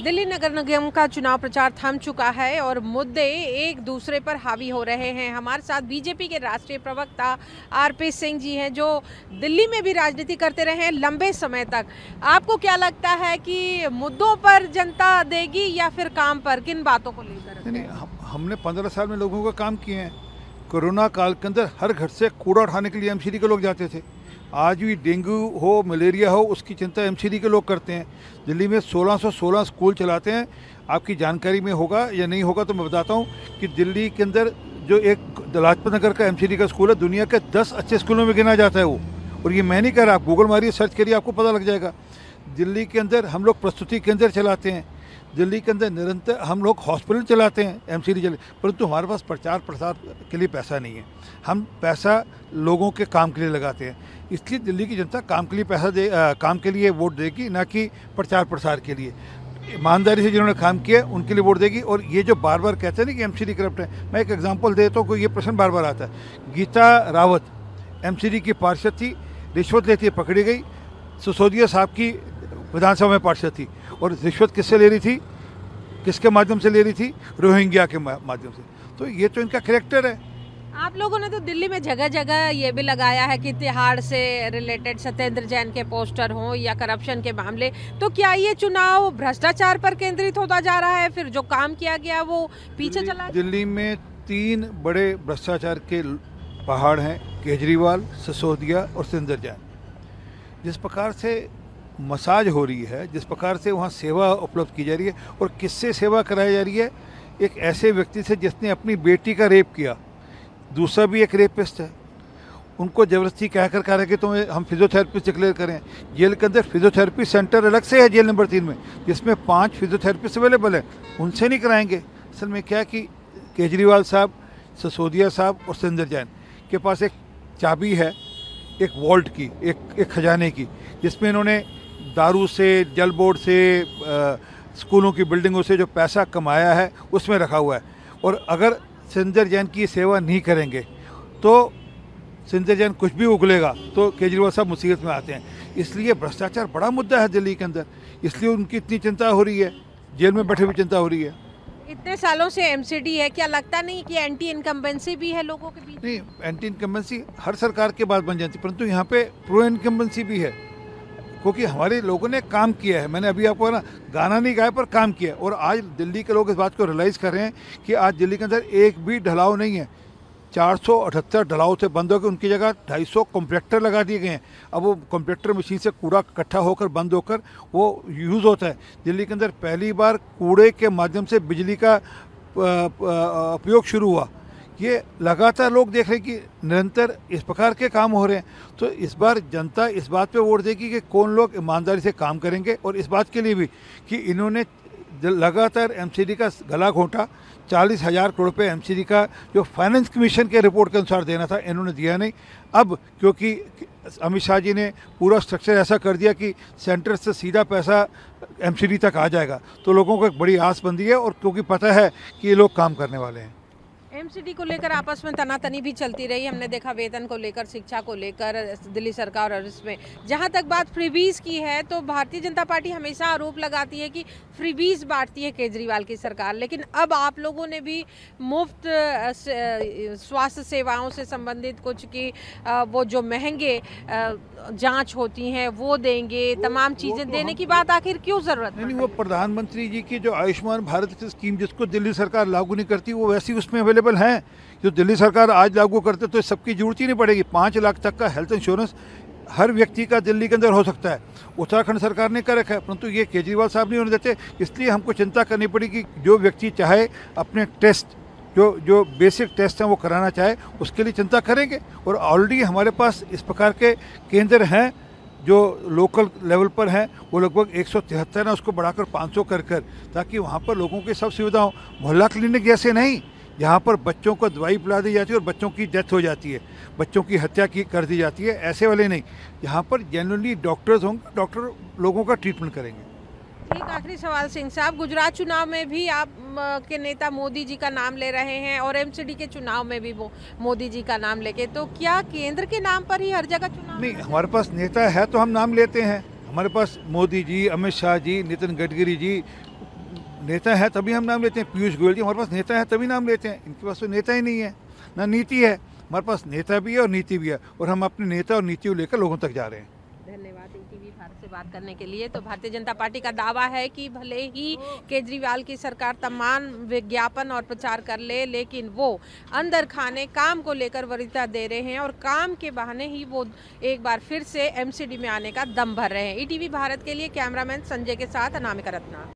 दिल्ली नगर निगम का चुनाव प्रचार थम चुका है और मुद्दे एक दूसरे पर हावी हो रहे हैं। हमारे साथ बीजेपी के राष्ट्रीय प्रवक्ता आरपी सिंह जी हैं, जो दिल्ली में भी राजनीति करते रहे हैं लंबे समय तक। आपको क्या लगता है कि मुद्दों पर जनता देगी या फिर काम पर, किन बातों को लेकर? नहीं, हमने 15 साल में लोगों का काम किए हैं। कोरोना काल के अंदर हर घर से कूड़ा उठाने के लिए एमसीडी के लोग जाते थे। आज भी डेंगू हो, मलेरिया हो, उसकी चिंता एमसीडी के लोग करते हैं। दिल्ली में 1616 स्कूल चलाते हैं। आपकी जानकारी में होगा या नहीं होगा तो मैं बताता हूँ कि दिल्ली के अंदर जो एक लाजपत नगर का एमसीडी का स्कूल है, दुनिया के 10 अच्छे स्कूलों में गिना जाता है वो। और ये मैं नहीं कह रहा, आप गूगल मारिए, सर्च करिए, आपको पता लग जाएगा। दिल्ली के अंदर हम लोग प्रस्तुति केंद्र चलाते हैं। दिल्ली के अंदर निरंतर हम लोग हॉस्पिटल चलाते हैं, एमसीडी चले, परंतु हमारे पास प्रचार प्रसार के लिए पैसा नहीं है। हम पैसा लोगों के काम के लिए लगाते हैं, इसलिए दिल्ली की जनता काम के लिए काम के लिए वोट देगी, ना कि प्रचार प्रसार के लिए। ईमानदारी से जिन्होंने काम किया उनके लिए वोट देगी। और ये जो बार बार कहते हैं ना कि एमसीडी करप्ट है, मैं एक एग्जांपल देता हूँ, ये प्रश्न बार बार आता है। गीता रावत एमसीडी की पार्षद थी, रिश्वत लेती है, पकड़ी गई। सिसोदिया साहब की विधानसभा में पार्षद थी, और रिश्वत किससे ले रही थी, किसके माध्यम से ले रही थी? रोहिंग्या के माध्यम से। तो ये तो इनका कैरेक्टर है। आप लोगों ने तो दिल्ली में जगह जगह ये भी लगाया है कि तिहाड़ से रिलेटेड सत्येंद्र जैन के पोस्टर हों या करप्शन के मामले, तो क्या ये चुनाव भ्रष्टाचार पर केंद्रित होता जा रहा है? फिर जो काम किया गया वो पीछे चला? दिल्ली में 3 बड़े भ्रष्टाचार के पहाड़ हैं, केजरीवाल, सिसोदिया और सत्येंद्र जैन। जिस प्रकार से मसाज हो रही है, जिस प्रकार से वहाँ सेवा उपलब्ध की जा रही है, और किससे सेवा कराई जा रही है? एक ऐसे व्यक्ति से जिसने अपनी बेटी का रेप किया, दूसरा भी एक रेपिस्ट है। उनको जबरदस्ती कह कर कह रहे कि तो हम फिजियोथेरेपिस्ट डिक्लेयर करें। जेल के अंदर फिजियोथेरेपी सेंटर अलग से है, जेल नंबर 3 में, जिसमें 5 फिजियोथेरेपिस्ट अवेलेबल है, उनसे नहीं कराएंगे। असल में क्या कि केजरीवाल साहब, सिसोदिया साहब और सत्येंद्र जैन के पास एक चाबी है, एक वॉल्ट की, एक खजाने की, जिसमें इन्होंने दारू से, जल बोर्ड से, स्कूलों की बिल्डिंगों से जो पैसा कमाया है उसमें रखा हुआ है। और अगर सत्येंद्र जैन की सेवा नहीं करेंगे तो सत्येंद्र जैन कुछ भी उगलेगा तो केजरीवाल साहब मुसीबत में आते हैं। इसलिए भ्रष्टाचार बड़ा मुद्दा है दिल्ली के अंदर, इसलिए उनकी इतनी चिंता हो रही है, जेल में बैठे हुए चिंता हो रही है। इतने सालों से एमसीडी है, क्या लगता नहीं कि एंटी इनकम्बेंसी भी है लोगों के बीच? नहीं, एंटी इनकम्बेंसी हर सरकार के बाद बन जाती, परंतु यहाँ पे प्रो इनकम्बेंसी भी है, क्योंकि हमारे लोगों ने काम किया है। मैंने अभी आपको ना गाना नहीं गाया पर काम किया है। और आज दिल्ली के लोग इस बात को रियलाइज़ कर रहे हैं कि आज दिल्ली के अंदर एक भी ढलाव नहीं है। 478 ढलाव थे बंद हो गए, उनकी जगह 250 कॉम्प्रेक्टर लगा दिए गए हैं। अब वो कॉम्प्रेक्टर मशीन से कूड़ा इकट्ठा होकर बंद होकर वो यूज़ होता है। दिल्ली के अंदर पहली बार कूड़े के माध्यम से बिजली का उपयोग शुरू हुआ। ये लगातार लोग देख रहे हैं कि निरंतर इस प्रकार के काम हो रहे हैं। तो इस बार जनता इस बात पे वोट देगी कि कौन लोग ईमानदारी से काम करेंगे, और इस बात के लिए भी कि इन्होंने लगातार एमसीडी का गला घोंटा। 40,000 करोड़ रुपये एमसीडी का जो फाइनेंस कमीशन के रिपोर्ट के अनुसार देना था, इन्होंने दिया नहीं। अब क्योंकि अमित शाह जी ने पूरा स्ट्रक्चर ऐसा कर दिया कि सेंटर से सीधा पैसा एमसीडी तक आ जाएगा, तो लोगों को एक बड़ी आस बंधी है, और क्योंकि पता है कि ये लोग काम करने वाले हैं। एमसीडी को लेकर आपस में तनातनी भी चलती रही, हमने देखा वेतन को लेकर, शिक्षा को लेकर दिल्ली सरकार, और इसमें जहां तक बात फ्रीबीज की है तो भारतीय जनता पार्टी हमेशा आरोप लगाती है कि फ्रीबीज बांटती है केजरीवाल की सरकार। लेकिन अब आप लोगों ने भी मुफ्त स्वास्थ्य सेवाओं से संबंधित कुछ की वो जो महंगे जांच होती हैं वो देंगे, तमाम चीज़ें देने की बात आखिर क्यों ज़रूरत है? नहीं, वो प्रधानमंत्री जी की जो आयुष्मान भारत की स्कीम, जिसको दिल्ली सरकार लागू नहीं करती, वो वैसी उसमें अवेलेबल हैं। जो दिल्ली सरकार आज लागू करते तो सबकी जरूरत ही नहीं पड़ेगी। 5 लाख तक का हेल्थ इंश्योरेंस हर व्यक्ति का दिल्ली के अंदर हो सकता है। उत्तराखंड सरकार ने कर रखा है, परंतु ये केजरीवाल साहब नहीं होने देते। इसलिए हमको चिंता करनी पड़ेगी। जो व्यक्ति चाहे अपने टेस्ट, जो बेसिक टेस्ट हैं वो कराना चाहे, उसके लिए चिंता करेंगे। और ऑलरेडी हमारे पास इस प्रकार के केंद्र हैं जो लोकल लेवल पर हैं, वो लगभग 173 है, उसको बढ़ाकर 500 कर, ताकि वहाँ पर लोगों की सब सुविधा हो। मोहल्ला क्लिनिक जैसे नहीं, यहाँ पर बच्चों को दवाई पिला दी जाती है और बच्चों की डेथ हो जाती है, बच्चों की हत्या कर दी जाती है, ऐसे वाले नहीं। यहाँ पर जनरली डॉक्टर्स होंगे, डॉक्टर लोगों का ट्रीटमेंट करेंगे। एक आखिरी सवाल सिंह साहब, गुजरात चुनाव में भी आप के नेता मोदी जी का नाम ले रहे हैं और एमसीडी के चुनाव में भी वो मोदी जी का नाम लेके, तो क्या केंद्र के नाम पर ही हर जगह चुनाव? नहीं, हमारे पास नेता है तो हम नाम लेते हैं। हमारे पास मोदी जी, अमित शाह जी, नितिन गडकरी जी, नेता है तभी हम नाम लेते हैं। पीयूष गोयल जी हमारे पास नेता है तभी नाम लेते हैं, इनके पास तो नेता ही नहीं है, ना नीति है। हमारे पास नेता भी है और नीति भी है, और हम अपने नेता और नीति को लेकर लोगों तक जा रहे हैं। धन्यवाद ईटीवी भारत से बात करने के लिए। तो भारतीय जनता पार्टी का दावा है कि भले ही केजरीवाल की सरकार तमाम विज्ञापन और प्रचार कर ले, लेकिन वो अंदर खाने काम को लेकर वरीयता दे रहे हैं और काम के बहाने ही वो एक बार फिर से एमसीडी में आने का दम भर रहे हैं। ईटीवी भारत के लिए कैमरामैन संजय के साथ अनामिका रत्ना।